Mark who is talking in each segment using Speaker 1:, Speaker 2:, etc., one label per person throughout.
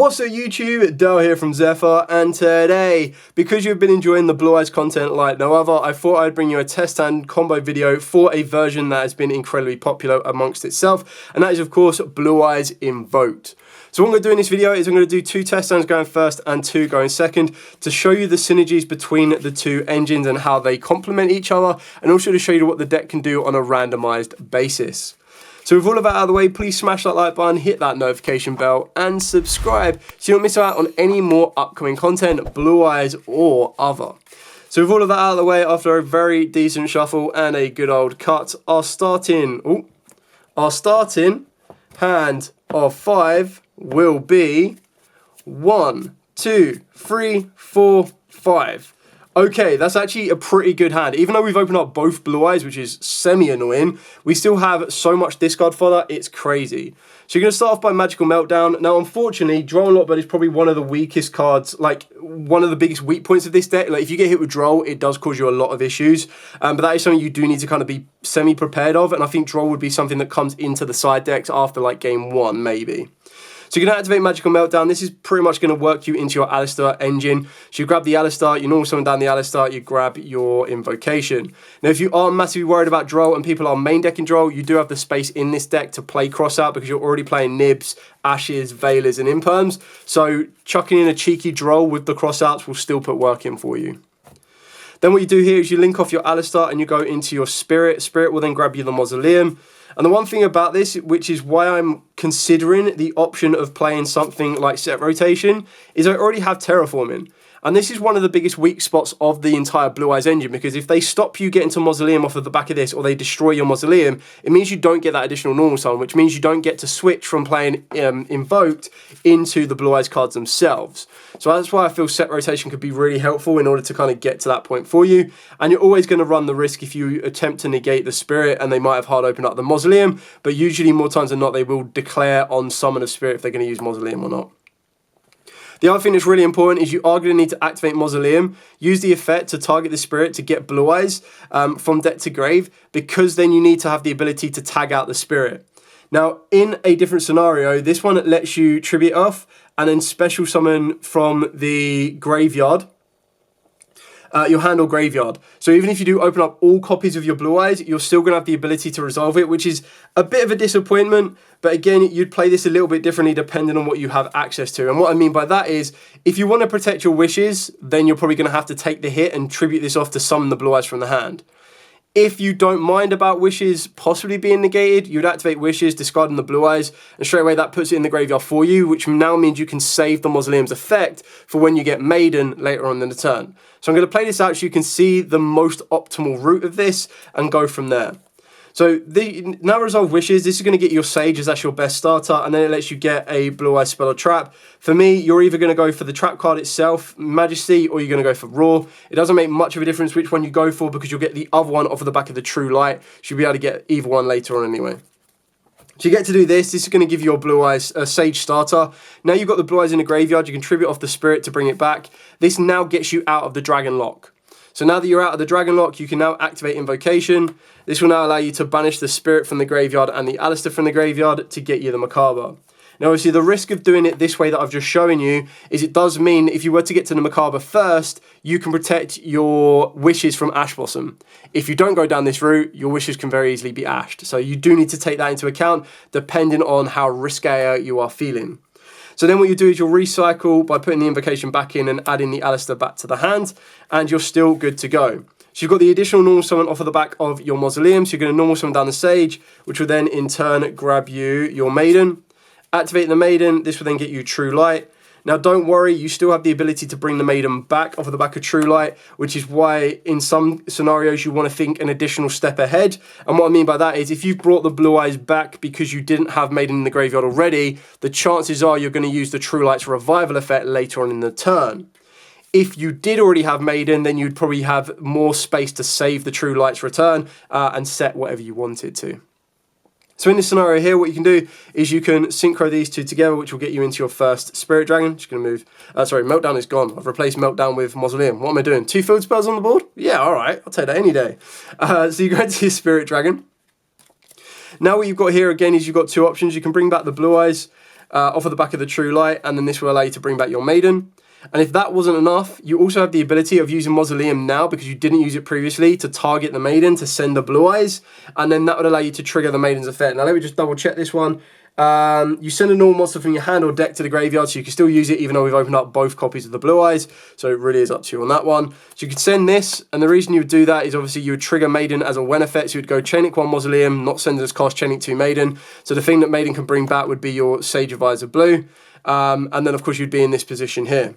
Speaker 1: What's up YouTube, Dale here from Zephyr, and today, because you've been enjoying the Blue Eyes content like no other, I thought I'd bring you a test hand combo video for a version that has been incredibly popular amongst itself, and that is of course Blue Eyes Invoked. So what I'm going to do in this video is I'm going to do 2 test hands going first and 2 going second to show you the synergies between the 2 engines and how they complement each other, and also to show you what the deck can do on a randomized basis. So with all of that out of the way, please smash that like button, hit that notification bell, and subscribe so you don't miss out on any more upcoming content, Blue Eyes or other. So with all of that out of the way, after a very decent shuffle and a good old cut, our starting hand of 5 will be 1, 2, 3, 4, 5. Okay, that's actually a pretty good hand. Even though we've opened up both Blue Eyes, which is semi-annoying, we still have so much discard fodder, it's crazy. So you're going to start off by Magical Meltdown. Now, unfortunately, Droll Lot Bird is probably one of the weakest cards, like one of the biggest weak points of this deck. Like if you get hit with Droll, it does cause you a lot of issues. But that is something you do need to kind of be semi-prepared of. And I think Droll would be something that comes into the side decks after like game 1, maybe. So you're going to activate Magical Meltdown. This is pretty much going to work you into your Alistair engine. So you grab the Alistair, you normal summon down the Alistair, you grab your Invocation. Now if you are massively worried about Droll and people are main decking Droll, you do have the space in this deck to play cross out because you're already playing Nibs, Ashes, Veilers and Imperms. So chucking in a cheeky Droll with the cross outs will still put work in for you. Then what you do here is you link off your Alistair and you go into your Spirit. Spirit will then grab you the Mausoleum. And the one thing about this, which is why I'm considering the option of playing something like Set Rotation, is I already have Terraforming. And this is one of the biggest weak spots of the entire Blue Eyes engine, because if they stop you getting to Mausoleum off of the back of this, or they destroy your Mausoleum, it means you don't get that additional normal summon, which means you don't get to switch from playing Invoked into the Blue Eyes cards themselves. So that's why I feel Set Rotation could be really helpful in order to kind of get to that point for you. And you're always going to run the risk if you attempt to negate the Spirit, and they might have hard opened up the Mausoleum, but usually more times than not, they will declare on Summon of Spirit if they're going to use Mausoleum or not. The other thing that's really important is you are going to need to activate Mausoleum, use the effect to target the Spirit to get Blue Eyes from deck to grave, because then you need to have the ability to tag out the Spirit. Now, in a different scenario, this one lets you tribute off and then special summon from the graveyard. Your hand or graveyard. So even if you do open up all copies of your Blue Eyes, you're still going to have the ability to resolve it, which is a bit of a disappointment. But again, you'd play this a little bit differently depending on what you have access to. And what I mean by that is, if you want to protect your wishes, then you're probably going to have to take the hit and tribute this off to summon the Blue Eyes from the hand. If you don't mind about wishes possibly being negated, you'd activate wishes, discarding the Blue Eyes, and straight away that puts it in the graveyard for you, which now means you can save the Mausoleum's effect for when you get Maiden later on in the turn. So I'm going to play this out so you can see the most optimal route of this and go from there. So now resolve wishes, this is going to get your Sage as that's your best starter, and then it lets you get a Blue Eye spell or trap. For me, you're either going to go for the trap card itself, Majesty, or you're going to go for Raw. It doesn't make much of a difference which one you go for, because you'll get the other one off of the back of the True Light. So you'll be able to get either one later on anyway. So you get to do this. This is going to give your Blue Eyes a Sage starter. Now you've got the Blue Eyes in the graveyard, you can tribute off the Spirit to bring it back. This now gets you out of the Dragon Lock. So now that you're out of the Dragon Lock, you can now activate Invocation. This will now allow you to banish the Spirit from the graveyard and the Alistair from the graveyard to get you the Macabre. Now obviously the risk of doing it this way that I've just shown you is it does mean if you were to get to the Macabre first, you can protect your wishes from Ash Blossom. If you don't go down this route, your wishes can very easily be ashed. So you do need to take that into account depending on how riskier you are feeling. So then what you do is you'll recycle by putting the Invocation back in and adding the Alistair back to the hand, and you're still good to go. So you've got the additional normal summon off of the back of your Mausoleum, so you're going to normal summon down the Sage, which will then in turn grab you your Maiden. Activate the Maiden, this will then get you True Light. Now don't worry, you still have the ability to bring the Maiden back off of the back of True Light, which is why in some scenarios you want to think an additional step ahead. And what I mean by that is if you've brought the Blue Eyes back because you didn't have Maiden in the graveyard already, the chances are you're going to use the True Light's revival effect later on in the turn. If you did already have Maiden, then you'd probably have more space to save the True Light's return and set whatever you wanted to. So in this scenario here, what you can do is you can synchro these two together, which will get you into your first Spirit Dragon. Just going to move, sorry, Meltdown is gone. I've replaced Meltdown with Mausoleum. What am I doing? 2 field spells on the board? Yeah, all right, I'll take that any day. So you go into your Spirit Dragon. Now what you've got here again is you've got 2 options. You can bring back the Blue Eyes, off of the back of the True Light, and then this will allow you to bring back your Maiden. And if that wasn't enough, you also have the ability of using Mausoleum now, because you didn't use it previously, to target the Maiden to send the Blue Eyes, and then that would allow you to trigger the Maiden's effect. Now let me just double check this one. You send a normal monster from your hand or deck to the graveyard, so you can still use it even though we've opened up both copies of the Blue Eyes, so it really is up to you on that one. So you could send this, and the reason you would do that is obviously you would trigger Maiden as a when effect, so you would go Chain Link 1 Mausoleum, not send as cost, Chain Link 2 Maiden. So the thing that Maiden can bring back would be your Sage Advisor Blue, and then of course you'd be in this position here.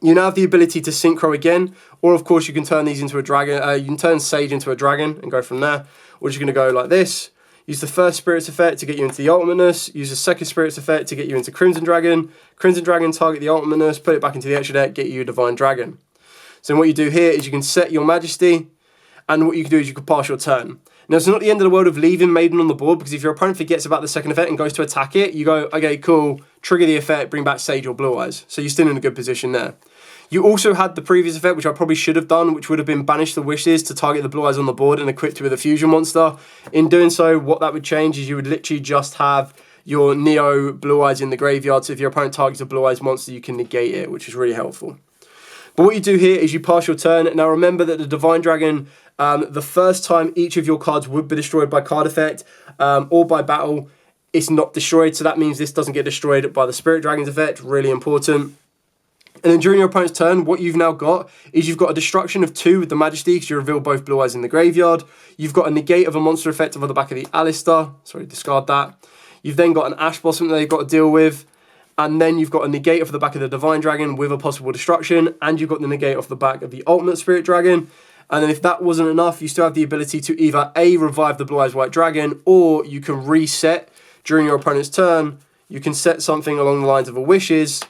Speaker 1: You now have the ability to synchro again, or of course you can turn these into a dragon. You can turn Sage into a dragon and go from there. We're just going to go like this. Use the first Spirit's effect to get you into the Ultimateness. Use the second Spirit's effect to get you into Crimson Dragon. Crimson Dragon, target the Ultimateness, put it back into the extra deck, get you a Divine Dragon. So what you do here is you can set your Majesty, and what you can do is you can pass your turn. Now, it's not the end of the world of leaving Maiden on the board, because if your opponent forgets about the second effect and goes to attack it, you go, okay, cool, trigger the effect, bring back Sage or Blue Eyes. So you're still in a good position there. You also had the previous effect, which I probably should have done, which would have been Banish the Wishes to target the Blue Eyes on the board and equipped it with a Fusion monster. In doing so, what that would change is you would literally just have your Neo Blue Eyes in the graveyard, so if your opponent targets a Blue Eyes monster, you can negate it, which is really helpful. But what you do here is you pass your turn. Now remember that the Divine Dragon, the first time each of your cards would be destroyed by card effect or by battle, it's not destroyed, so that means this doesn't get destroyed by the Spirit Dragon's effect, really important. And then during your opponent's turn, what you've now got is you've got a destruction of 2 with the Majesty, because you reveal both Blue Eyes in the graveyard. You've got a negate of a monster effect on the back of the Alistair. Sorry, discard that. You've then got an Ash Blossom that they've got to deal with. And then you've got a negate off the back of the Divine Dragon with a possible destruction. And you've got the negate off the back of the Ultimate Spirit Dragon. And then if that wasn't enough, you still have the ability to either A, revive the Blue Eyes White Dragon, or you can reset during your opponent's turn. You can set something along the lines of a Wishes.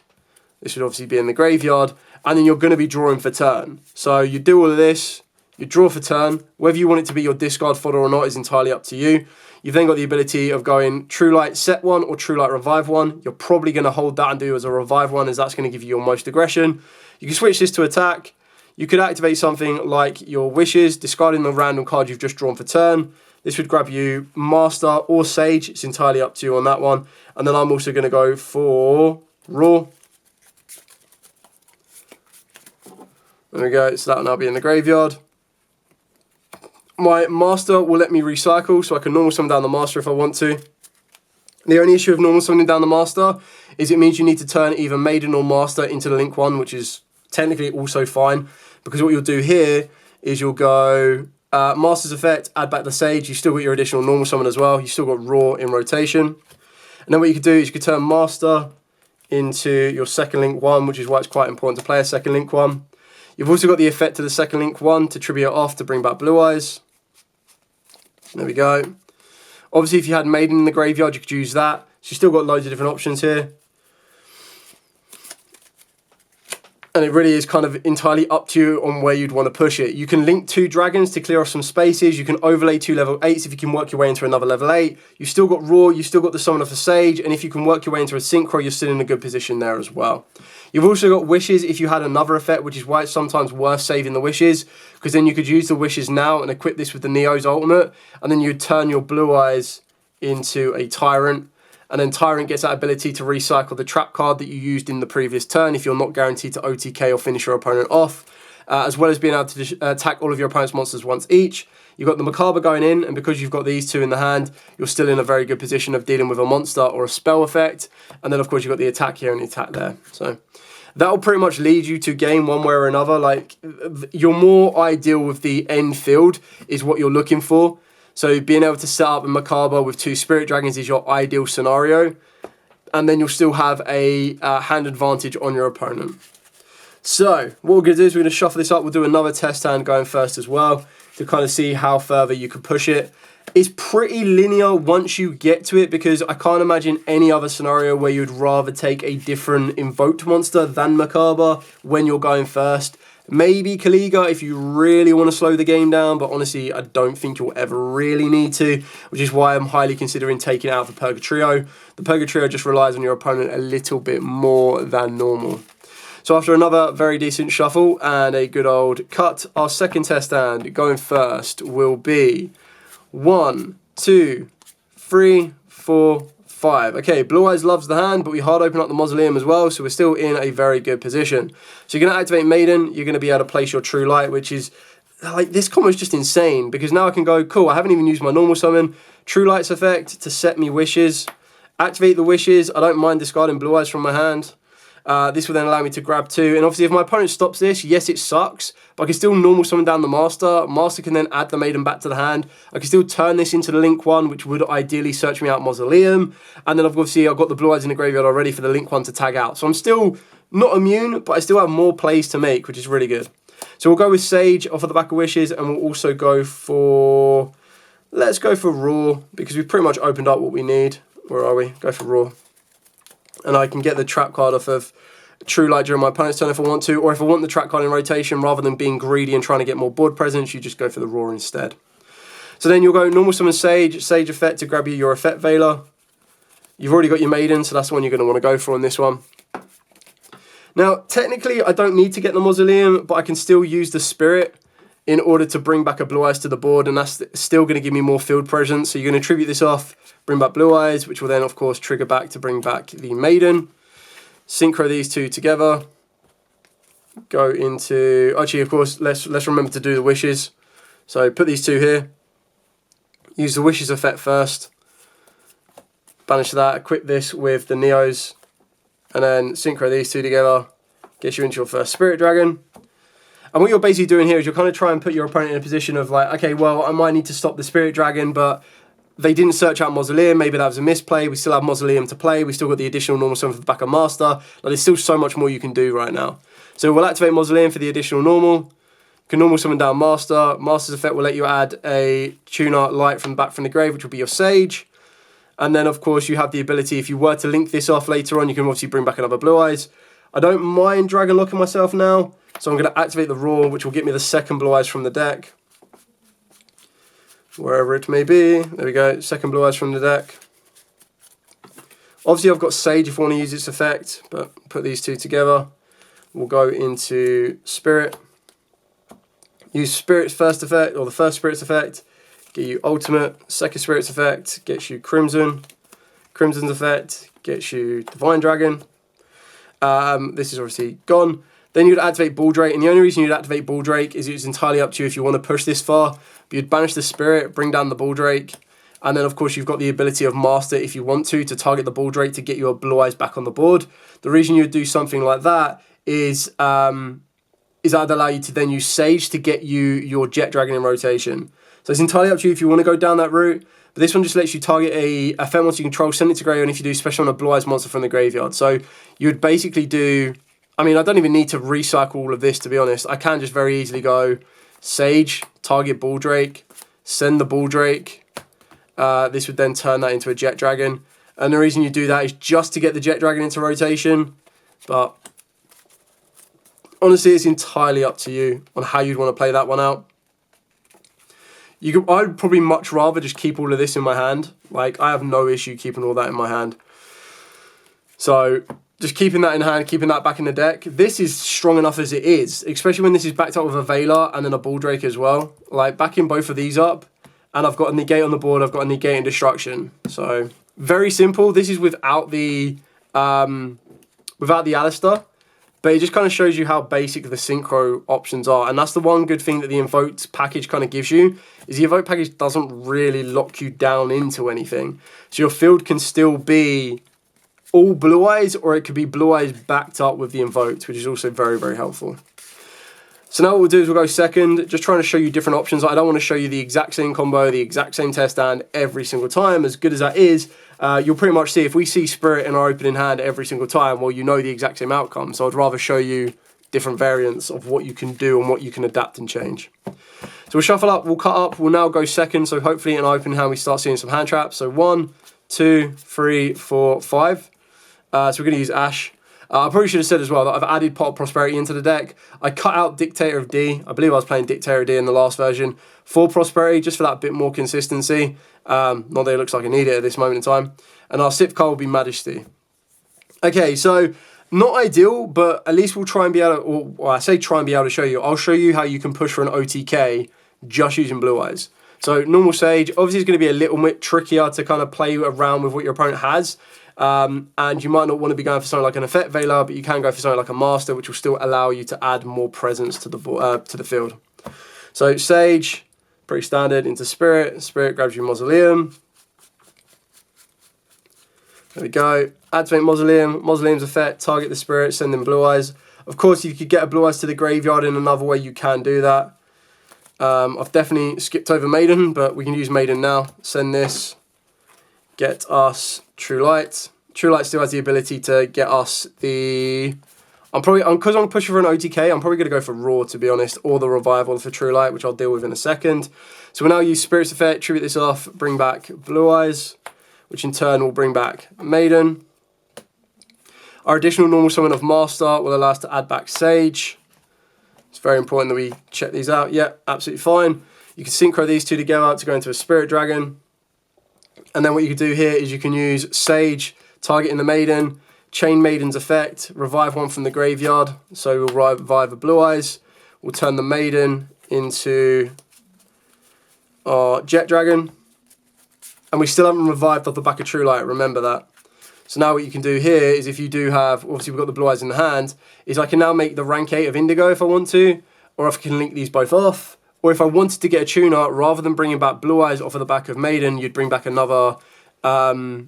Speaker 1: This would obviously be in the graveyard, and then you're going to be drawing for turn. So you do all of this, you draw for turn. Whether you want it to be your discard fodder or not is entirely up to you. You've then got the ability of going True Light set 1 or True Light revive 1. You're probably going to hold that and do as a revive 1, as that's going to give you your most aggression. You can switch this to attack. You could activate something like your Wishes, discarding the random card you've just drawn for turn. This would grab you Master or Sage. It's entirely up to you on that one. And then I'm also going to go for Raw. There we go, so that will now be in the graveyard. My Master will let me recycle, so I can normal summon down the Master if I want to. The only issue of normal summoning down the Master is it means you need to turn either Maiden or Master into the Link 1, which is technically also fine, because what you'll do here is you'll go Master's effect, add back the Sage, you still got your additional normal summon as well, you still got Raw in rotation. And then what you could do is you could turn Master into your second Link 1, which is why it's quite important to play a second Link 1. You've also got the effect of the second Link 1 to tribute off to bring back Blue Eyes. There we go. Obviously, if you had Maiden in the graveyard, you could use that. So you've still got loads of different options here. And it really is kind of entirely up to you on where you'd want to push it. You can link 2 dragons to clear off some spaces. You can overlay 2 level 8s if you can work your way into another level 8. You've still got Raw, you've still got the Summoner for Sage, and if you can work your way into a Synchro, you're still in a good position there as well. You've also got Wishes if you had another effect, which is why it's sometimes worth saving the Wishes, because then you could use the Wishes now and equip this with the Neo's Ultimate, and then you'd turn your Blue Eyes into a Tyrant. And then Tyrant gets that ability to recycle the trap card that you used in the previous turn if you're not guaranteed to OTK or finish your opponent off, as well as being able to attack all of your opponent's monsters once each. You've got the Macabre going in, and because you've got these 2 in the hand, you're still in a very good position of dealing with a monster or a spell effect. And then, of course, you've got the attack here and the attack there. So that'll pretty much lead you to game one way or another. Like, you're more ideal with the end field is what you're looking for. So being able to set up a Macabre with 2 Spirit Dragons is your ideal scenario. And then you'll still have a hand advantage on your opponent. So what we're going to do is we're going to shuffle this up. We'll do another test hand going first as well to kind of see how further you can push it. It's pretty linear once you get to it, because I can't imagine any other scenario where you'd rather take a different invoked monster than Macabre when you're going first. Maybe Kaliga if you really want to slow the game down, but honestly, I don't think you'll ever really need to, which is why I'm highly considering taking it out of the Purgatrio. The Purgatrio just relies on your opponent a little bit more than normal. So after another very decent shuffle and a good old cut, our second test hand going first will be 1, 2, 3, 4, 5. Okay, Blue Eyes loves the hand, but we hard open up the Mausoleum as well, so we're still in a very good position. So you're going to activate Maiden, you're going to be able to place your True Light, which is, like, this combo is just insane, because now I can go, cool, I haven't even used my normal summon, True Light's effect to set me wishes, activate the wishes, I don't mind discarding Blue Eyes from my hand. This will then allow me to grab 2, and obviously if my opponent stops this, yes it sucks, but I can still normal summon down the Master. Master can then add the Maiden back to the hand. I can still turn this into the Link 1, which would ideally search me out Mausoleum, and then obviously I've got the Blue Eyes in the graveyard already for the Link 1 to tag out. So I'm still not immune, but I still have more plays to make, which is really good. So we'll go with Sage off of the back of Wishes, and we'll also go for, let's go for Raw, because we've pretty much opened up what we need. Where are we? Go for Raw. And I can get the trap card off of True Light during my opponent's turn if I want to, or if I want the trap card in rotation, rather than being greedy and trying to get more board presence, you just go for the Raw instead. So then you'll go normal summon Sage effect to grab you your effect Veiler. You've already got your Maiden, so that's the one you're going to want to go for on this one. Now, technically, I don't need to get the Mausoleum, but I can still use the Spirit in order to bring back a Blue Eyes to the board, and that's still going to give me more field presence. So you're going to tribute this off, bring back Blue Eyes, which will then, of course, trigger back to bring back the Maiden. Synchro these two together. Go into... Actually, of course, let's remember to do the Wishes. So put these two here. Use the Wishes effect first. Banish that. Equip this with the Neos. And then synchro these two together. Gets you into your first Spirit Dragon. And what you're basically doing here is you're kind of trying to put your opponent in a position of like, okay, well, I might need to stop the Spirit Dragon, but they didn't search out Mausoleum. Maybe that was a misplay. We still have Mausoleum to play. We still got the additional normal summon for the back of Master. Like, there's still so much more you can do right now. So we'll activate Mausoleum for the additional normal. You can normal summon down Master. Master's effect will let you add a Tuner Light from back from the grave, which will be your Sage. And then, of course, you have the ability, if you were to link this off later on, you can obviously bring back another Blue Eyes. I don't mind Dragon Locking myself now. So I'm going to activate the Roar, which will get me the second Blue Eyes from the deck. Wherever it may be. There we go, second Blue Eyes from the deck. Obviously I've got Sage if I want to use its effect, but put these two together. We'll go into Spirit. Use Spirit's first effect, or the first Spirit's effect. Get you Ultimate. Second Spirit's effect gets you Crimson. Crimson's effect gets you Divine Dragon. This is obviously gone. Then you'd activate Ball-Drake, and the only reason you'd activate Ball-Drake is it's entirely up to you if you want to push this far. But you'd banish the Spirit, bring down the Ball-Drake, and then of course you've got the ability of Master if you want to target the Ball-Drake to get your Blue Eyes back on the board. The reason you'd do something like that is that'd allow you to then use Sage to get you your Jet Dragon in rotation. So it's entirely up to you if you want to go down that route. But this one just lets you target a effect monster you control, send it to graveyard, and if you do special on a Blue Eyes monster from the graveyard. So you would basically do... I mean, I don't even need to recycle all of this, to be honest. I can just very easily go Sage, target Ball-Drake, send the Ball-Drake. This would then turn that into a Jet Dragon. And the reason you do that is just to get the Jet Dragon into rotation. But honestly, it's entirely up to you on how you'd want to play that one out. I'd probably much rather just keep all of this in my hand. Like, I have no issue keeping all that in my hand. So... just keeping that in hand, keeping that back in the deck. This is strong enough as it is, especially when this is backed up with a Veiler and then a Ball-Drake as well. Like, backing both of these up, and I've got a Negate on the board, I've got a Negate and Destruction. So, very simple. This is without the Alistair, but it just kind of shows you how basic the Synchro options are. And that's the one good thing that the Invoked package kind of gives you, is the Invoked package doesn't really lock you down into anything. So your field can still be all Blue Eyes, or it could be Blue Eyes backed up with the Invoked, which is also very, very helpful. So now what we'll do is we'll go second, just trying to show you different options. I don't want to show you the exact same combo, the exact same test stand every single time. As good as that is, you'll pretty much see, if we see Spirit in our opening hand every single time, well, you know the exact same outcome. So I'd rather show you different variants of what you can do and what you can adapt and change. So we'll shuffle up, we'll cut up, we'll now go second. So hopefully in an opening hand we start seeing some hand traps. So 1, 2, 3, 4, 5. So we're going to use Ash. I probably should have said as well that I've added Pot of Prosperity into the deck. I cut out Dictator of D. I believe I was playing Dictator of D in the last version for Prosperity, just for that bit more consistency. Not that it looks like I need it at this moment in time. And our Sip card will be Majesty. Okay, so not ideal, but at least we'll try and be able to, or I say try and be able to show you. I'll show you how you can push for an OTK just using Blue Eyes. So normal Sage, obviously it's going to be a little bit trickier to kind of play around with what your opponent has. And you might not want to be going for something like an Effect Veiler, but you can go for something like a Master, which will still allow you to add more presence to the field. So Sage, pretty standard, into Spirit. Spirit grabs you Mausoleum. There we go. Activate Mausoleum. Mausoleum's effect, target the Spirit, send in Blue Eyes. Of course, if you could get a Blue Eyes to the graveyard in another way, you can do that. I've definitely skipped over Maiden, but we can use Maiden now. Send this. Get us True Light. True Light still has the ability to get us the... Because I'm pushing for an OTK, I'm probably going to go for Raw, to be honest, or the Revival for True Light, which I'll deal with in a second. So we'll now use Spirit's effect, tribute this off, bring back Blue Eyes, which in turn will bring back Maiden. Our additional normal summon of Master will allow us to add back Sage. It's very important that we check these out. Yeah, absolutely fine. You can synchro these two together to go into a Spirit Dragon. And then what you can do here is you can use Sage, targeting the Maiden, chain Maiden's effect, revive one from the graveyard. So we'll revive a Blue Eyes. We'll turn the Maiden into our Jet Dragon. And we still haven't revived off the back of True Light, remember that. So now what you can do here is if you do have, obviously we've got the Blue Eyes in the hand, is I can now make the rank 8 of Indigo if I want to, or if I can link these both off, or if I wanted to get a tuner, rather than bringing back Blue Eyes off of the back of Maiden, you'd bring back another, tuner,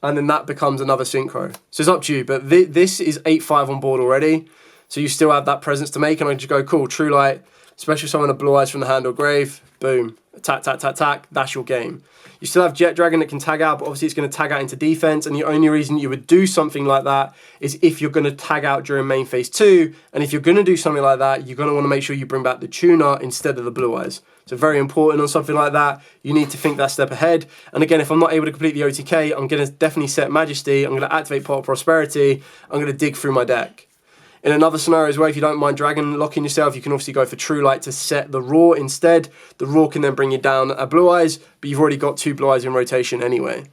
Speaker 1: and then that becomes another synchro. So it's up to you, but this is 8-5 on board already, so you still have that presence to make, and I can just go, cool, True Light, special summon a Blue Eyes from the hand or grave, boom, attack, tack, tack, tack, that's your game. You still have Jet Dragon that can tag out, but obviously it's going to tag out into defense, and the only reason you would do something like that is if you're going to tag out during main phase 2, and if you're going to do something like that, you're going to want to make sure you bring back the tuner instead of the Blue Eyes. So very important on something like that, you need to think that step ahead. And again, if I'm not able to complete the OTK, I'm going to definitely set Majesty, I'm going to activate Pot of Prosperity, I'm going to dig through my deck. In another scenario as well, if you don't mind dragon locking yourself, you can obviously go for True Light to set the Raw instead. The Raw can then bring you down a Blue Eyes, but you've already got 2 Blue Eyes in rotation anyway.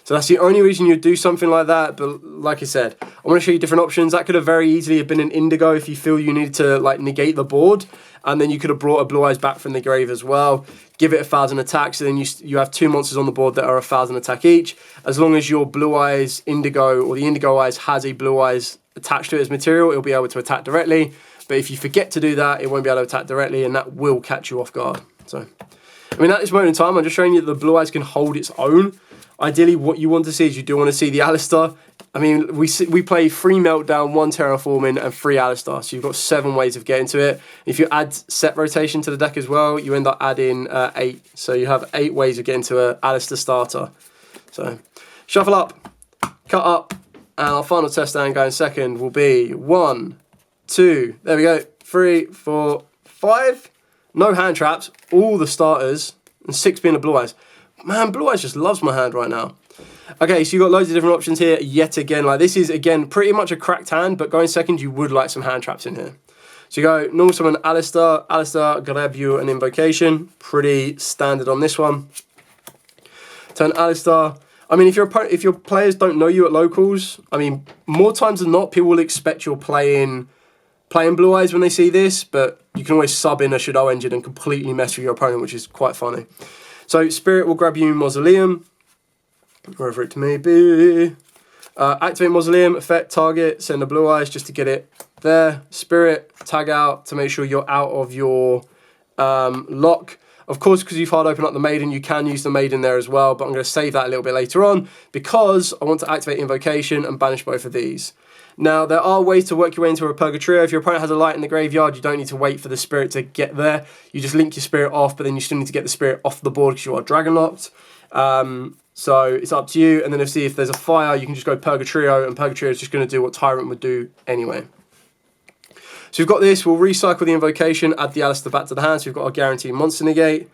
Speaker 1: So that's the only reason you'd do something like that, but like I said, I want to show you different options. That could have very easily have been an Indigo if you feel you needed to like negate the board, and then you could have brought a Blue Eyes back from the grave as well. Give it 1,000 attack, so then you have 2 monsters on the board that are 1,000 attack each. As long as your Blue Eyes Indigo, or the Indigo Eyes has a Blue Eyes attached to it as material, it'll be able to attack directly. But if you forget to do that, it won't be able to attack directly, and that will catch you off guard. So, I mean, at this moment in time, I'm just showing you that the Blue Eyes can hold its own. Ideally, what you want to see is you do want to see the Alistair. I mean, we play 3 Meltdown, 1 Terraforming, and 3 Alistair. So you've got 7 ways of getting to it. If you add set rotation to the deck as well, you end up adding 8. So you have 8 ways of getting to an Alistair starter. So shuffle up, cut up, and our final test down going second will be 1, 2, there we go, 3, 4, 5. No hand traps, all the starters, and 6 being the Blue Eyes. Man, Blue Eyes just loves my hand right now. Okay, so you've got loads of different options here yet again. Like, this is, again, pretty much a cracked hand, but going second, you would like some hand traps in here. So you go, normal summon Alistair, grab you an Invocation. Pretty standard on this one. Turn Alistair. I mean, if your players don't know you at locals, I mean, more times than not, people will expect you're playing Blue Eyes when they see this, but you can always sub in a Shadow Engine and completely mess with your opponent, which is quite funny. So Spirit will grab you Mausoleum, wherever it may be. Activate Mausoleum, effect, target, send a Blue Eyes just to get it there. Spirit, tag out to make sure you're out of your lock. Of course, because you've hard opened up the Maiden, you can use the Maiden there as well, but I'm going to save that a little bit later on because I want to activate Invocation and banish both of these. Now, there are ways to work your way into a Purgatrio. If your opponent has a light in the graveyard, you don't need to wait for the Spirit to get there. You just link your Spirit off, but then you still need to get the Spirit off the board because you are Dragon Locked. So it's up to you. And then if there's a fire, you can just go Purgatrio, and Purgatrio is just going to do what Tyrant would do anyway. So we've got this. We'll recycle the Invocation, add the Alistair back to the hand. So we've got our guaranteed monster negate.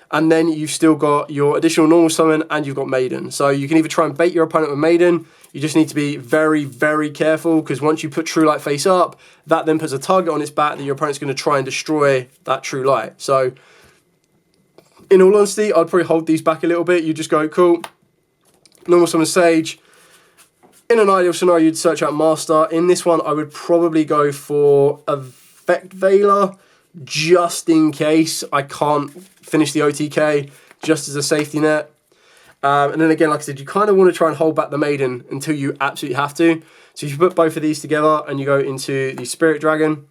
Speaker 1: And then you've still got your additional normal summon, and you've got Maiden. So you can either try and bait your opponent with Maiden. You just need to be very, very careful, because once you put True Light face up, that then puts a target on its back that your opponent's going to try and destroy that True Light. So in all honesty, I'd probably hold these back a little bit. You just go, cool, normal summon Sage. In an ideal scenario, you'd search out Master. In this one, I would probably go for Effect Veiler, just in case I can't finish the OTK, just as a safety net. And then again, like I said, you kind of want to try and hold back the maiden until you absolutely have to. So if you put both of these together and you go into the Spirit Dragon,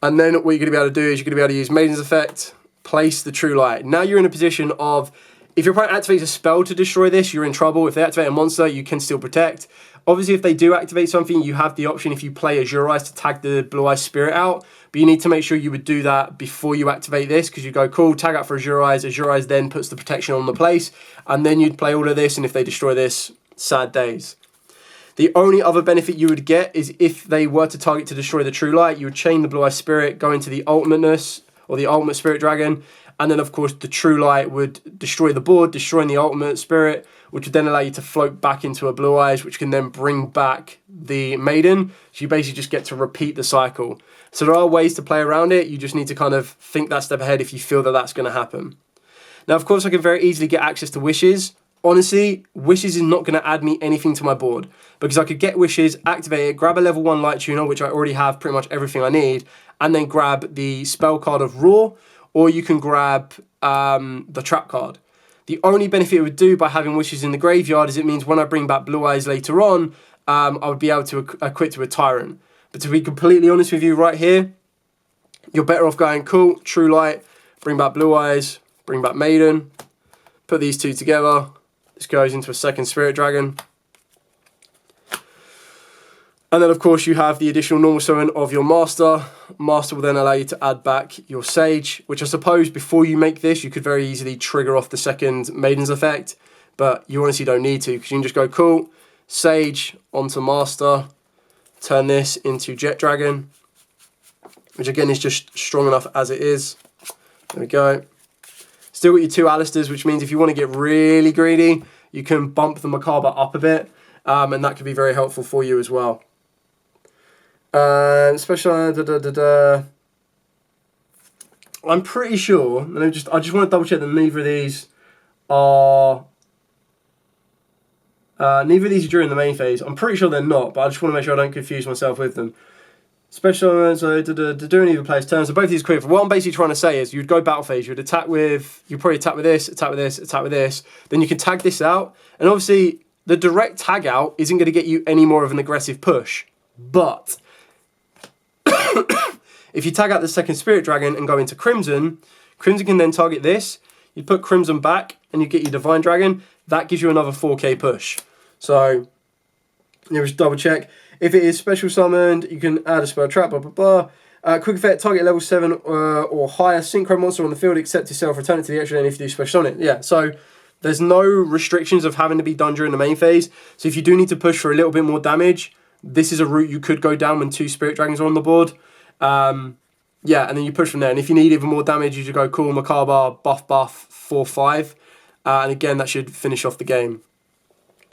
Speaker 1: and then what you're going to be able to do is you're going to be able to use Maiden's Effect, place the True Light. Now you're in a position of, if your opponent activates a spell to destroy this, you're in trouble. If they activate a monster, you can still protect. Obviously, if they do activate something, you have the option, if you play Azure Eyes, to tag the Blue Eyes Spirit out. But you need to make sure you would do that before you activate this, because you go, cool, tag out for Azure Eyes then puts the protection on the place, and then you'd play all of this, and if they destroy this, sad days. The only other benefit you would get is if they were to target to destroy the True Light, you would chain the Blue Eyes Spirit, go into the Ultimateness, or the Ultimate Spirit Dragon, and then of course the True Light would destroy the board, destroying the Ultimate Spirit, which would then allow you to float back into a Blue Eyes, which can then bring back the Maiden. So you basically just get to repeat the cycle. So there are ways to play around it. You just need to kind of think that step ahead if you feel that that's going to happen. Now, of course, I can very easily get access to Wishes. Honestly, Wishes is not going to add me anything to my board, because I could get Wishes, activate it, grab a level 1 Light Tuner, which I already have pretty much everything I need, and then grab the spell card of Roar, or you can grab the trap card. The only benefit it would do by having Wishes in the graveyard is it means when I bring back Blue Eyes later on, I would be able to equip to a Tyrant. But to be completely honest with you right here, you're better off going, cool, True Light, bring back Blue Eyes, bring back Maiden, put these two together. This goes into a second Spirit Dragon. And then, of course, you have the additional normal summon of your Master. Master will then allow you to add back your Sage, which I suppose before you make this, you could very easily trigger off the second Maiden's Effect. But you honestly don't need to, because you can just go, cool, Sage onto Master, turn this into Jet Dragon, which again is just strong enough as it is. There we go. Still got your two Alistairs, which means if you want to get really greedy, you can bump the Macabre up a bit, and that could be very helpful for you as well. Special, I'm pretty sure, and I just want to double check that neither of these are during the main phase. I'm pretty sure they're not, but I just want to make sure I don't confuse myself with them. Special, so during either player's turn, so both of these quick. What I'm basically trying to say is you'd go battle phase, you'd probably attack with this, attack with this, attack with this, then you can tag this out, and obviously the direct tag out isn't going to get you any more of an aggressive push, but if you tag out the second Spirit Dragon and go into Crimson, Crimson can then target this, you put Crimson back, and you get your Divine Dragon, that gives you another 4k push. So, you just double check. If it is special summoned, you can add a spell trap, blah, blah, blah. Quick effect, target level 7 or higher synchro monster on the field, except itself, return it to the extra lane if you do special on it. Yeah, so there's no restrictions of having to be done during the main phase. So if you do need to push for a little bit more damage, this is a route you could go down when 2 Spirit Dragons are on the board. Yeah, and then you push from there. And if you need even more damage, you just go cool, Macabre, buff, 4-5. And again, that should finish off the game.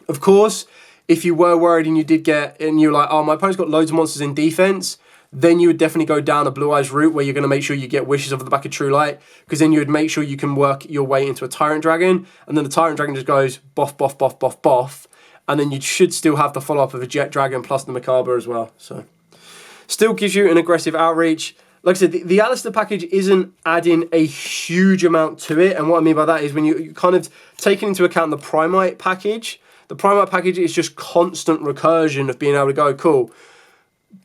Speaker 1: Of course, if you were worried and you're like, oh, my opponent's got loads of monsters in defense, then you would definitely go down a Blue Eyes route where you're going to make sure you get Wishes off the back of True Light, because then you would make sure you can work your way into a Tyrant Dragon, and then the Tyrant Dragon just goes boff, and then you should still have the follow-up of a Jet Dragon plus the Macabre as well. So, still gives you an aggressive outreach. Like I said, the Alistair package isn't adding a huge amount to it, and what I mean by that is when you kind of taking into account the Primite package. The Primite package is just constant recursion of being able to go, cool,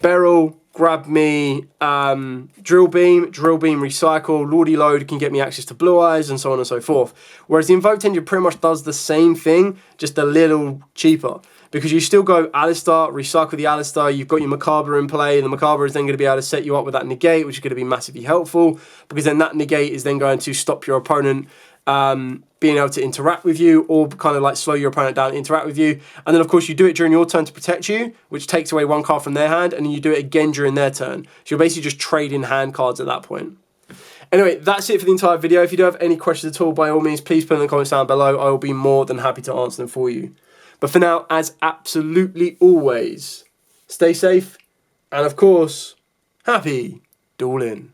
Speaker 1: Beryl, grab me Drill Beam, recycle, Lordy Load can get me access to Blue Eyes, and so on and so forth. Whereas the Invoked engine pretty much does the same thing, just a little cheaper. Because you still go Alistair, recycle the Alistair, you've got your Macabre in play, and the Macabre is then going to be able to set you up with that negate, which is going to be massively helpful, because then that negate is then going to stop your opponent being able to interact with you, or kind of like slow your opponent down and interact with you. And then of course you do it during your turn to protect you, which takes away 1 card from their hand, and then you do it again during their turn. So you're basically just trading hand cards at that point. Anyway, that's it for the entire video. If you do have any questions at all, by all means, please put them in the comments down below. I will be more than happy to answer them for you. But for now, as absolutely always, stay safe, and of course, happy dueling.